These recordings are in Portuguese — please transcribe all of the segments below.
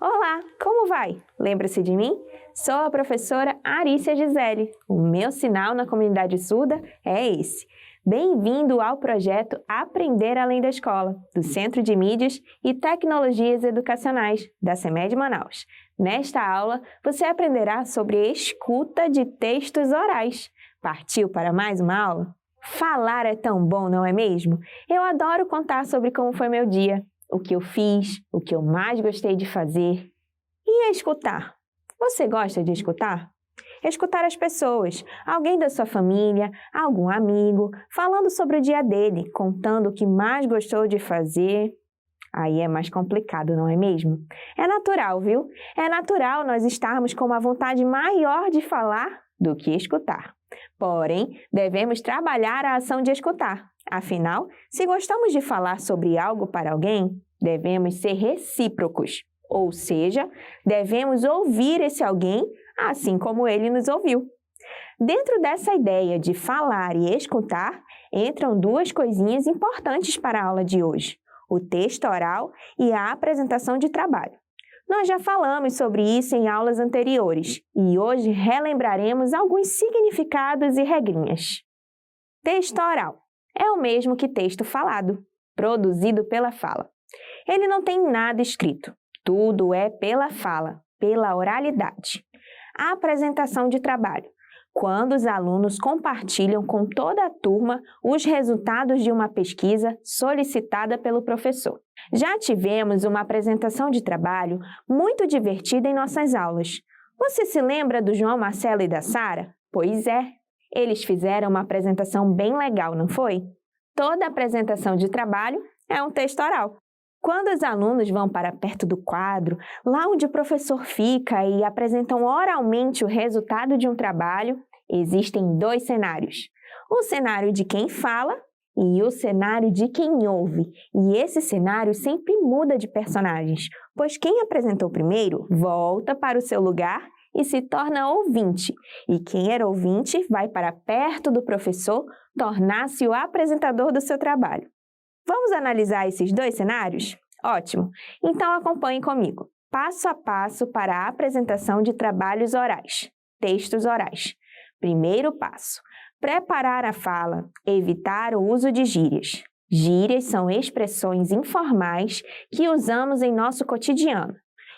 Olá, como vai? Lembra-se de mim? Sou a professora Arícia Gisele. O meu sinal na comunidade surda é esse. Bem-vindo ao projeto Aprender Além da Escola, do Centro de Mídias e Tecnologias Educacionais, da CEMED Manaus. Nesta aula, você aprenderá sobre escuta de textos orais. Partiu para mais uma aula? Falar é tão bom, não é mesmo? Eu adoro contar sobre como foi meu dia, o que eu fiz, o que eu mais gostei de fazer. E escutar? Você gosta de escutar? Escutar as pessoas, alguém da sua família, algum amigo, falando sobre o dia dele, contando o que mais gostou de fazer. Aí é mais complicado, não é mesmo? É natural, viu? É natural nós estarmos com uma vontade maior de falar do que escutar. Porém, devemos trabalhar a ação de escutar. Afinal, se gostamos de falar sobre algo para alguém, devemos ser recíprocos. Ou seja, devemos ouvir esse alguém assim como ele nos ouviu. Dentro dessa ideia de falar e escutar, entram duas coisinhas importantes para a aula de hoje: o texto oral e a apresentação de trabalho. Nós já falamos sobre isso em aulas anteriores e hoje relembraremos alguns significados e regrinhas. Texto oral é o mesmo que texto falado, produzido pela fala. Ele não tem nada escrito, tudo é pela fala, pela oralidade. A apresentação de trabalho, quando os alunos compartilham com toda a turma os resultados de uma pesquisa solicitada pelo professor. Já tivemos uma apresentação de trabalho muito divertida em nossas aulas. Você se lembra do João Marcelo e da Sara? Pois é, eles fizeram uma apresentação bem legal, não foi? Toda apresentação de trabalho é um texto oral. Quando os alunos vão para perto do quadro, lá onde o professor fica e apresentam oralmente o resultado de um trabalho, existem dois cenários: o cenário de quem fala e o cenário de quem ouve. E esse cenário sempre muda de personagens, pois quem apresentou primeiro volta para o seu lugar e se torna ouvinte, e quem era ouvinte vai para perto do professor tornar-se o apresentador do seu trabalho. Vamos analisar esses dois cenários? Ótimo! Então acompanhe comigo. Passo a passo para a apresentação de trabalhos orais, textos orais. Primeiro passo: preparar a fala, evitar o uso de gírias. Gírias são expressões informais que usamos em nosso cotidiano,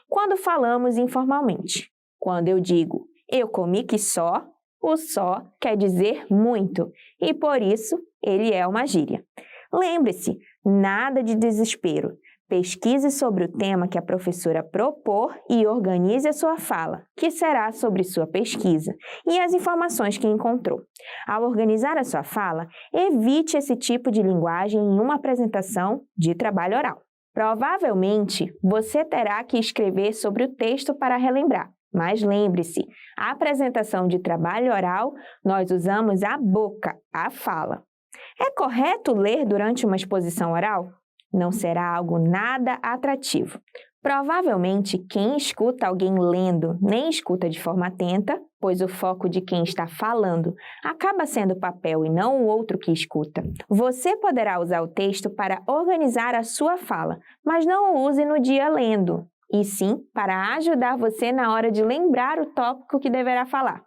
quando falamos informalmente. Quando eu digo "eu comi que só", o só quer dizer muito e, por isso, ele é uma gíria. Lembre-se, nada de desespero. Pesquise sobre o tema que a professora propor e organize a sua fala, que será sobre sua pesquisa, e as informações que encontrou. Ao organizar a sua fala, evite esse tipo de linguagem em uma apresentação de trabalho oral. Provavelmente, você terá que escrever sobre o texto para relembrar. Mas lembre-se, a apresentação de trabalho oral, nós usamos a boca, a fala. É correto ler durante uma exposição oral? Não será algo nada atrativo. Provavelmente, quem escuta alguém lendo nem escuta de forma atenta, pois o foco de quem está falando acaba sendo o papel e não o outro que escuta. Você poderá usar o texto para organizar a sua fala, mas não o use no dia lendo, e sim para ajudar você na hora de lembrar o tópico que deverá falar.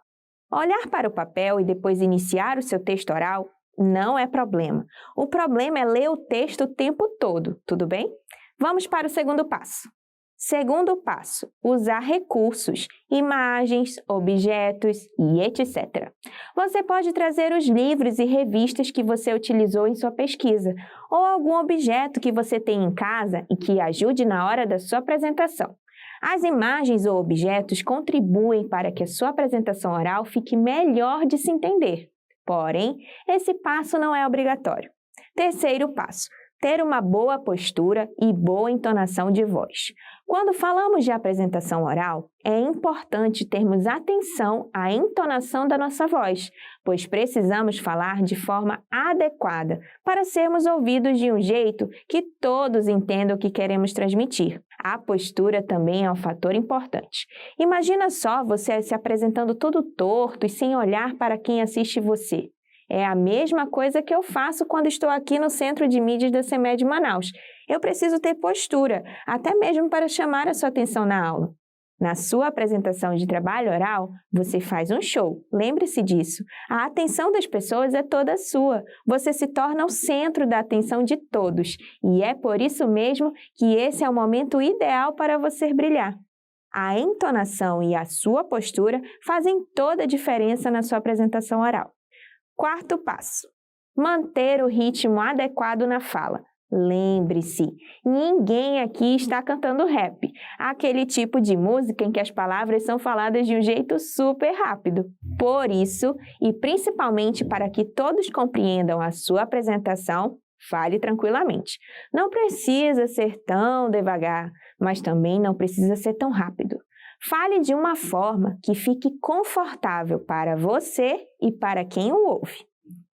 Olhar para o papel e depois iniciar o seu texto oral não é problema. O problema é ler o texto o tempo todo, tudo bem? Vamos para o segundo passo. Segundo passo: usar recursos, imagens, objetos e etc. Você pode trazer os livros e revistas que você utilizou em sua pesquisa, ou algum objeto que você tem em casa e que ajude na hora da sua apresentação. As imagens ou objetos contribuem para que a sua apresentação oral fique melhor de se entender. Porém, esse passo não é obrigatório. Terceiro passo: ter uma boa postura e boa entonação de voz. Quando falamos de apresentação oral, é importante termos atenção à entonação da nossa voz, pois precisamos falar de forma adequada para sermos ouvidos de um jeito que todos entendam o que queremos transmitir. A postura também é um fator importante. Imagina só você se apresentando todo torto e sem olhar para quem assiste você. É a mesma coisa que eu faço quando estou aqui no Centro de Mídias da CEMED Manaus. Eu preciso ter postura, até mesmo para chamar a sua atenção na aula. Na sua apresentação de trabalho oral, você faz um show. Lembre-se disso. A atenção das pessoas é toda sua. Você se torna o centro da atenção de todos. E é por isso mesmo que esse é o momento ideal para você brilhar. A entonação e a sua postura fazem toda a diferença na sua apresentação oral. Quarto passo: manter o ritmo adequado na fala. Lembre-se, ninguém aqui está cantando rap, aquele tipo de música em que as palavras são faladas de um jeito super rápido. Por isso, e principalmente para que todos compreendam a sua apresentação, fale tranquilamente. Não precisa ser tão devagar, mas também não precisa ser tão rápido. Fale de uma forma que fique confortável para você e para quem o ouve.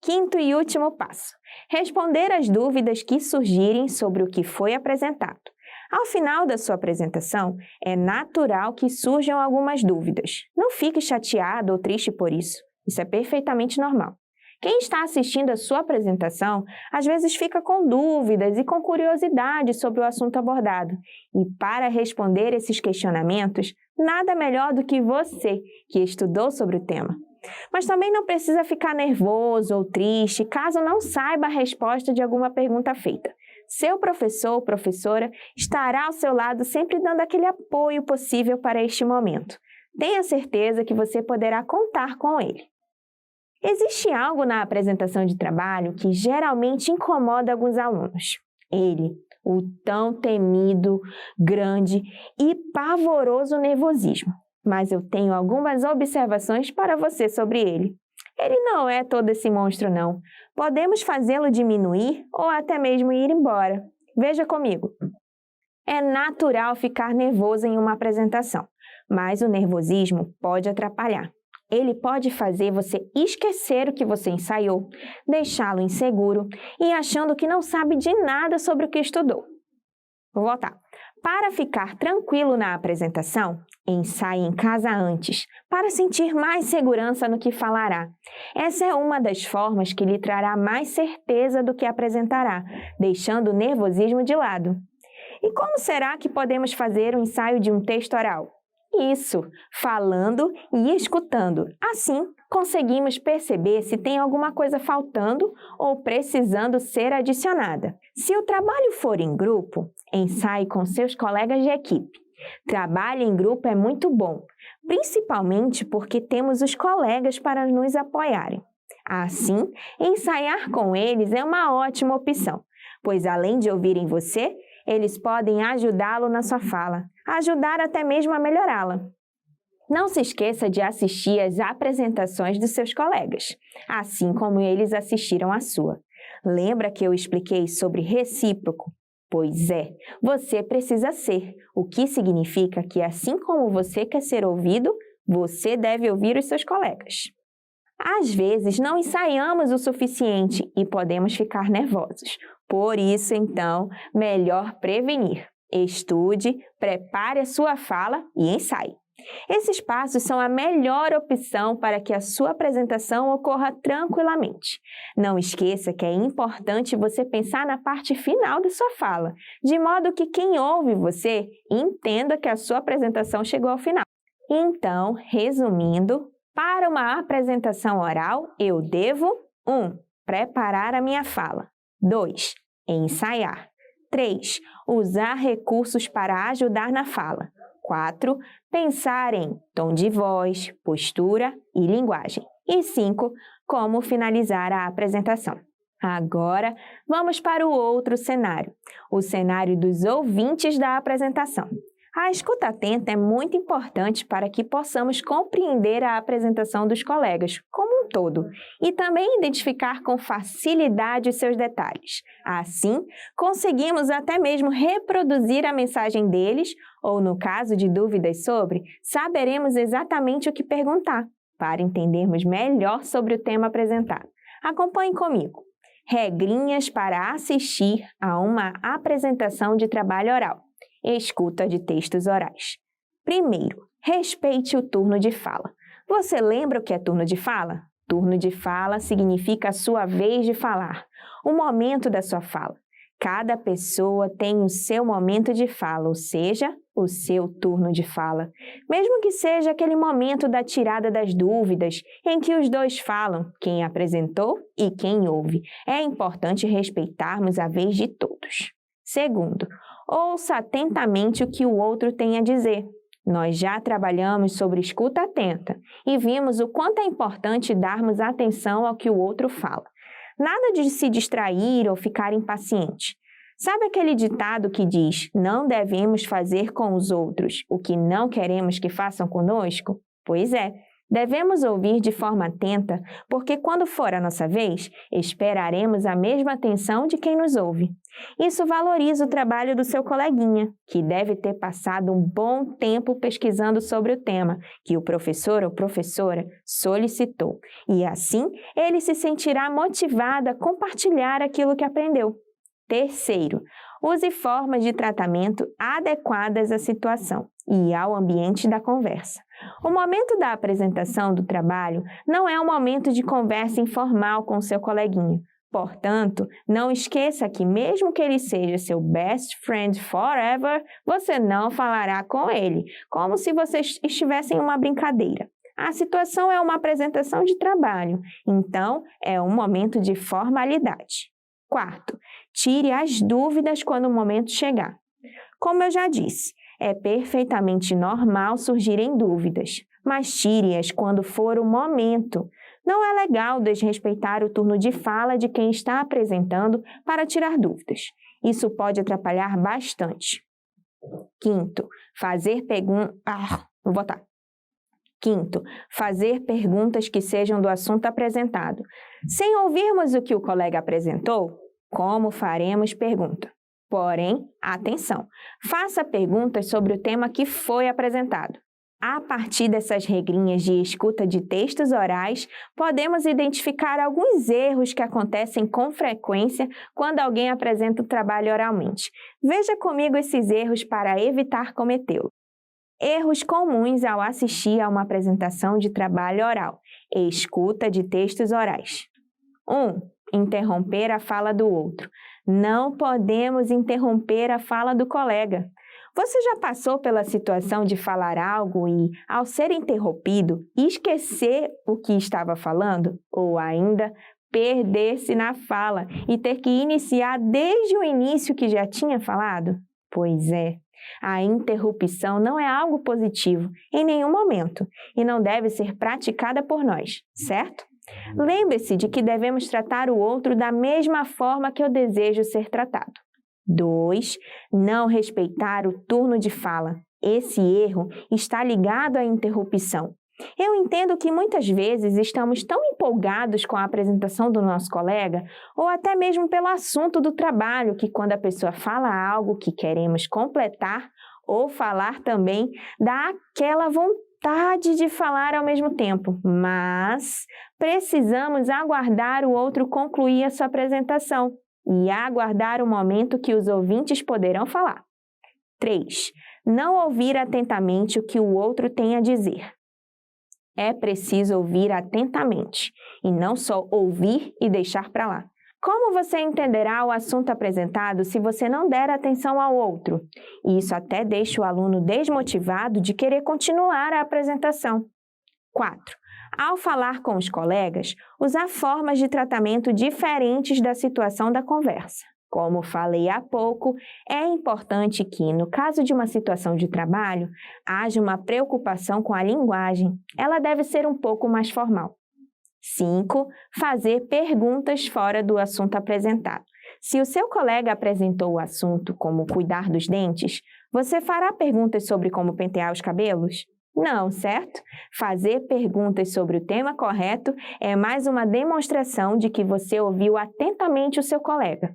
Quinto e último passo: responder às dúvidas que surgirem sobre o que foi apresentado. Ao final da sua apresentação, é natural que surjam algumas dúvidas. Não fique chateado ou triste por isso. Isso é perfeitamente normal. Quem está assistindo a sua apresentação, às vezes fica com dúvidas e com curiosidade sobre o assunto abordado. E para responder esses questionamentos, nada melhor do que você, que estudou sobre o tema. Mas também não precisa ficar nervoso ou triste caso não saiba a resposta de alguma pergunta feita. Seu professor ou professora estará ao seu lado sempre dando aquele apoio possível para este momento. Tenha certeza que você poderá contar com ele. Existe algo na apresentação de trabalho que geralmente incomoda alguns alunos. Ele, o tão temido, grande e pavoroso nervosismo. Mas eu tenho algumas observações para você sobre ele. Ele não é todo esse monstro, não. Podemos fazê-lo diminuir ou até mesmo ir embora. Veja comigo. É natural ficar nervoso em uma apresentação, mas o nervosismo pode atrapalhar. Ele pode fazer você esquecer o que você ensaiou, deixá-lo inseguro e achando que não sabe de nada sobre o que estudou. Vou voltar. Para ficar tranquilo na apresentação, ensaie em casa antes, para sentir mais segurança no que falará. Essa é uma das formas que lhe trará mais certeza do que apresentará, deixando o nervosismo de lado. E como será que podemos fazer o ensaio de um texto oral? Isso, falando e escutando. Assim, conseguimos perceber se tem alguma coisa faltando ou precisando ser adicionada. Se o trabalho for em grupo, ensaie com seus colegas de equipe. Trabalho em grupo é muito bom, principalmente porque temos os colegas para nos apoiarem. Assim, ensaiar com eles é uma ótima opção, pois além de ouvirem você, eles podem ajudá-lo na sua fala, ajudar até mesmo a melhorá-la. Não se esqueça de assistir às apresentações dos seus colegas, assim como eles assistiram à sua. Lembra que eu expliquei sobre recíproco? Pois é, você precisa ser, o que significa que assim como você quer ser ouvido, você deve ouvir os seus colegas. Às vezes não ensaiamos o suficiente e podemos ficar nervosos. Por isso, então, melhor prevenir. Estude, prepare a sua fala e ensaie. Esses passos são a melhor opção para que a sua apresentação ocorra tranquilamente. Não esqueça que é importante você pensar na parte final da sua fala, de modo que quem ouve você entenda que a sua apresentação chegou ao final. Então, resumindo, para uma apresentação oral, eu devo 1. Preparar a minha fala. 2. Ensaiar. 3. Usar recursos para ajudar na fala. 4. Pensar em tom de voz, postura e linguagem. E 5. Como finalizar a apresentação. Agora, vamos para o outro cenário, o cenário dos ouvintes da apresentação. A escuta atenta é muito importante para que possamos compreender a apresentação dos colegas como um todo e também identificar com facilidade os seus detalhes. Assim, conseguimos até mesmo reproduzir a mensagem deles ou, no caso de dúvidas sobre, saberemos exatamente o que perguntar para entendermos melhor sobre o tema apresentado. Acompanhe comigo. Regrinhas para assistir a uma apresentação de trabalho oral. Escuta de textos orais. Primeiro, respeite o turno de fala. Você lembra o que é turno de fala? Turno de fala significa a sua vez de falar, o momento da sua fala. Cada pessoa tem o seu momento de fala, ou seja, o seu turno de fala. Mesmo que seja aquele momento da tirada das dúvidas, em que os dois falam, quem apresentou e quem ouve. É importante respeitarmos a vez de todos. Segundo, ouça atentamente o que o outro tem a dizer. Nós já trabalhamos sobre escuta atenta e vimos o quanto é importante darmos atenção ao que o outro fala. Nada de se distrair ou ficar impaciente. Sabe aquele ditado que diz: não devemos fazer com os outros o que não queremos que façam conosco? Pois é, devemos ouvir de forma atenta, porque quando for a nossa vez, esperaremos a mesma atenção de quem nos ouve. Isso valoriza o trabalho do seu coleguinha, que deve ter passado um bom tempo pesquisando sobre o tema que o professor ou professora solicitou. E assim, ele se sentirá motivado a compartilhar aquilo que aprendeu. Terceiro, use formas de tratamento adequadas à situação e ao ambiente da conversa. O momento da apresentação do trabalho não é um momento de conversa informal com seu coleguinha. Portanto, não esqueça que mesmo que ele seja seu best friend forever, você não falará com ele, como se vocês estivessem em uma brincadeira. A situação é uma apresentação de trabalho, então é um momento de formalidade. Quarto, tire as dúvidas quando o momento chegar. Como eu já disse, é perfeitamente normal surgirem dúvidas, mas tire-as quando for o momento. Não é legal desrespeitar o turno de fala de quem está apresentando para tirar dúvidas. Isso pode atrapalhar bastante. Quinto, fazer perguntas que sejam do assunto apresentado. Sem ouvirmos o que o colega apresentou, como faremos pergunta? Porém, atenção, faça perguntas sobre o tema que foi apresentado. A partir dessas regrinhas de escuta de textos orais, podemos identificar alguns erros que acontecem com frequência quando alguém apresenta o trabalho oralmente. Veja comigo esses erros para evitar cometê-los. Erros comuns ao assistir a uma apresentação de trabalho oral. Escuta de textos orais. 1. Interromper a fala do outro. Não podemos interromper a fala do colega. Você já passou pela situação de falar algo e, ao ser interrompido, esquecer o que estava falando? Ou ainda, perder-se na fala e ter que iniciar desde o início que já tinha falado? Pois é. A interrupção não é algo positivo em nenhum momento e não deve ser praticada por nós, certo? Lembre-se de que devemos tratar o outro da mesma forma que eu desejo ser tratado. 2. Não respeitar o turno de fala. Esse erro está ligado à interrupção. Eu entendo que muitas vezes estamos tão empolgados com a apresentação do nosso colega ou até mesmo pelo assunto do trabalho que quando a pessoa fala algo que queremos completar ou falar também, dá aquela vontade de falar ao mesmo tempo, mas precisamos aguardar o outro concluir a sua apresentação e aguardar o momento que os ouvintes poderão falar. 3. Não ouvir atentamente o que o outro tem a dizer. É preciso ouvir atentamente e não só ouvir e deixar para lá. Como você entenderá o assunto apresentado se você não der atenção ao outro? Isso até deixa o aluno desmotivado de querer continuar a apresentação. 4. Ao falar com os colegas, usar formas de tratamento diferentes da situação da conversa. Como falei há pouco, é importante que, no caso de uma situação de trabalho, haja uma preocupação com a linguagem. Ela deve ser um pouco mais formal. 5. Fazer perguntas fora do assunto apresentado. Se o seu colega apresentou o assunto como cuidar dos dentes, você fará perguntas sobre como pentear os cabelos? Não, certo? Fazer perguntas sobre o tema correto é mais uma demonstração de que você ouviu atentamente o seu colega.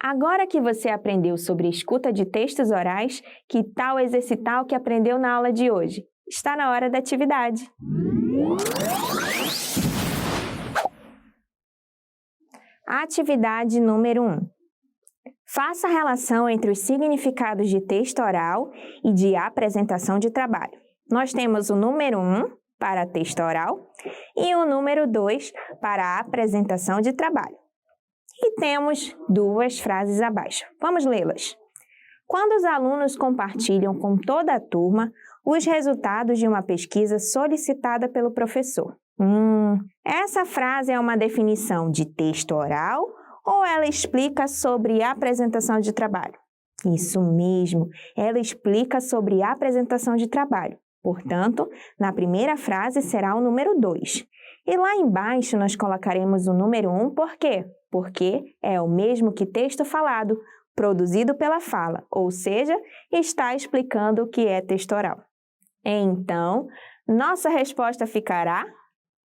Agora que você aprendeu sobre escuta de textos orais, que tal exercitar o que aprendeu na aula de hoje? Está na hora da atividade! Atividade número 1. Faça a relação entre os significados de texto oral e de apresentação de trabalho. Nós temos o número 1 para texto oral e o número 2 para a apresentação de trabalho. E temos duas frases abaixo. Vamos lê-las. Quando os alunos compartilham com toda a turma os resultados de uma pesquisa solicitada pelo professor. Essa frase é uma definição de texto oral ou ela explica sobre a apresentação de trabalho? Isso mesmo, ela explica sobre a apresentação de trabalho. Portanto, na primeira frase será o número 2. E lá embaixo nós colocaremos o número 1, por quê? Porque é o mesmo que texto falado, produzido pela fala, ou seja, está explicando o que é texto oral. Então, nossa resposta ficará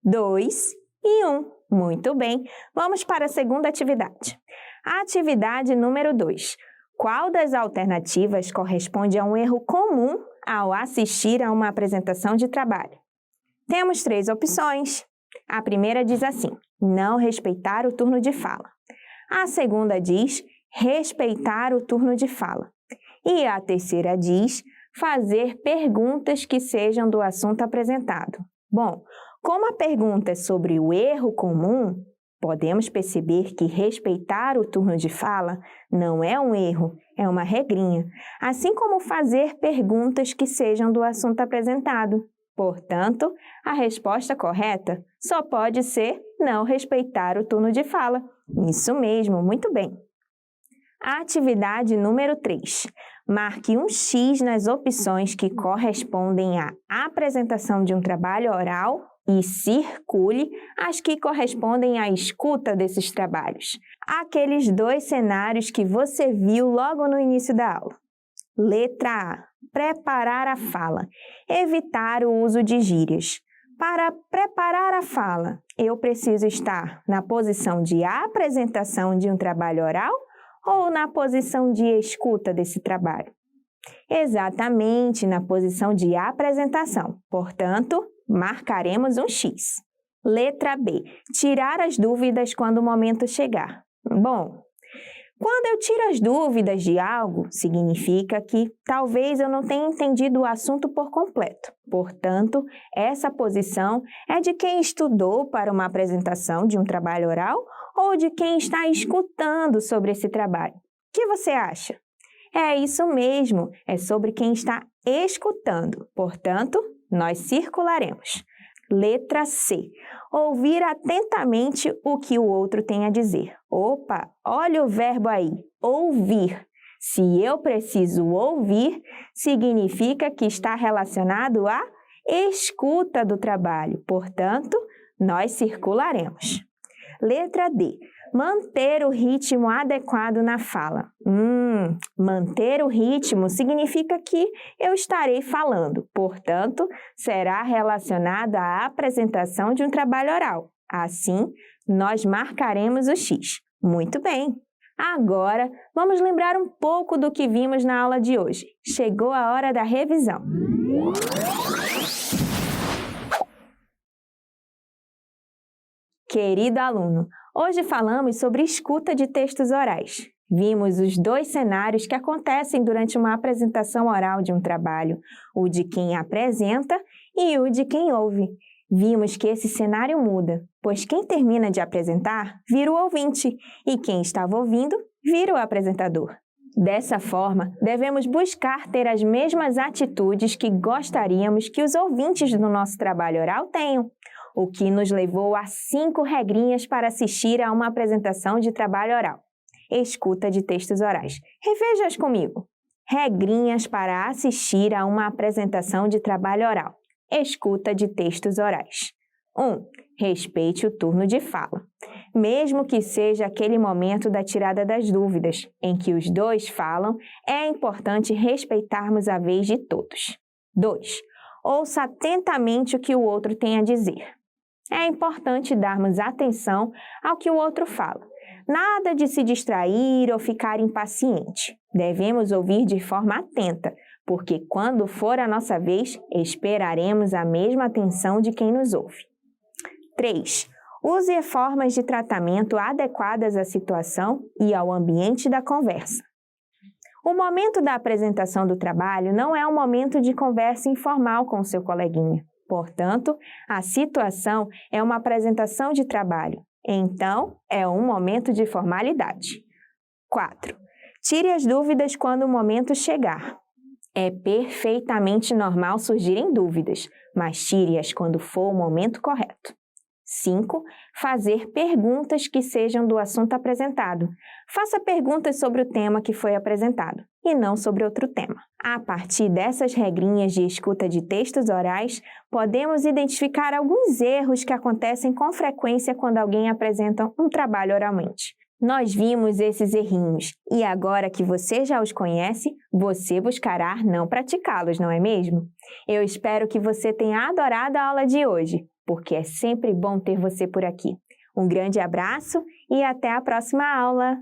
2 e 1. Muito bem, vamos para a segunda atividade. A atividade número 2. Qual das alternativas corresponde a um erro comum ao assistir a uma apresentação de trabalho? Temos 3 opções. A primeira diz assim: não respeitar o turno de fala. A segunda diz respeitar o turno de fala. E a terceira diz fazer perguntas que sejam do assunto apresentado. Bom, como a pergunta é sobre o erro comum, podemos perceber que respeitar o turno de fala não é um erro, é uma regrinha, assim como fazer perguntas que sejam do assunto apresentado. Portanto, a resposta correta só pode ser não respeitar o turno de fala. Isso mesmo, muito bem. A atividade número 3. Marque um X nas opções que correspondem à apresentação de um trabalho oral e circule as que correspondem à escuta desses trabalhos. Aqueles 2 cenários que você viu logo no início da aula. Letra A. Preparar a fala. Evitar o uso de gírias. Para preparar a fala, eu preciso estar na posição de apresentação de um trabalho oral ou na posição de escuta desse trabalho? Exatamente, na posição de apresentação. Portanto, marcaremos um X. Letra B. Tirar as dúvidas quando o momento chegar. Bom, quando eu tiro as dúvidas de algo, significa que talvez eu não tenha entendido o assunto por completo. Portanto, essa posição é de quem estudou para uma apresentação de um trabalho oral ou de quem está escutando sobre esse trabalho. O que você acha? É isso mesmo, é sobre quem está escutando. Portanto, nós circularemos. Letra C. Ouvir atentamente o que o outro tem a dizer. Opa, olha o verbo aí, ouvir. Se eu preciso ouvir, significa que está relacionado à escuta do trabalho. Portanto, nós circularemos. Letra D. Manter o ritmo adequado na fala. Manter o ritmo significa que eu estarei falando, portanto, será relacionado à apresentação de um trabalho oral. Assim, nós marcaremos o X. Muito bem! Agora, vamos lembrar um pouco do que vimos na aula de hoje. Chegou a hora da revisão. Querido aluno, hoje falamos sobre escuta de textos orais. Vimos os 2 cenários que acontecem durante uma apresentação oral de um trabalho, o de quem apresenta e o de quem ouve. Vimos que esse cenário muda, pois quem termina de apresentar vira o ouvinte e quem estava ouvindo vira o apresentador. Dessa forma, devemos buscar ter as mesmas atitudes que gostaríamos que os ouvintes do nosso trabalho oral tenham, o que nos levou a 5 regrinhas para assistir a uma apresentação de trabalho oral. Escuta de textos orais. Reveja-as comigo. Regrinhas para assistir a uma apresentação de trabalho oral. Escuta de textos orais. 1. Respeite o turno de fala. Mesmo que seja aquele momento da tirada das dúvidas, em que os 2 falam, é importante respeitarmos a vez de todos. 2. Ouça atentamente o que o outro tem a dizer. É importante darmos atenção ao que o outro fala. Nada de se distrair ou ficar impaciente. Devemos ouvir de forma atenta, porque quando for a nossa vez, esperaremos a mesma atenção de quem nos ouve. 3. Use formas de tratamento adequadas à situação e ao ambiente da conversa. O momento da apresentação do trabalho não é um momento de conversa informal com o seu coleguinha. Portanto, a situação é uma apresentação de trabalho. Então, é um momento de formalidade. 4. Tire as dúvidas quando o momento chegar. É perfeitamente normal surgirem dúvidas, mas tire-as quando for o momento correto. 5. Fazer perguntas que sejam do assunto apresentado. Faça perguntas sobre o tema que foi apresentado e não sobre outro tema. A partir dessas regrinhas de escuta de textos orais, podemos identificar alguns erros que acontecem com frequência quando alguém apresenta um trabalho oralmente. Nós vimos esses errinhos e agora que você já os conhece, você buscará não praticá-los, não é mesmo? Eu espero que você tenha adorado a aula de hoje, porque é sempre bom ter você por aqui. Um grande abraço e até a próxima aula!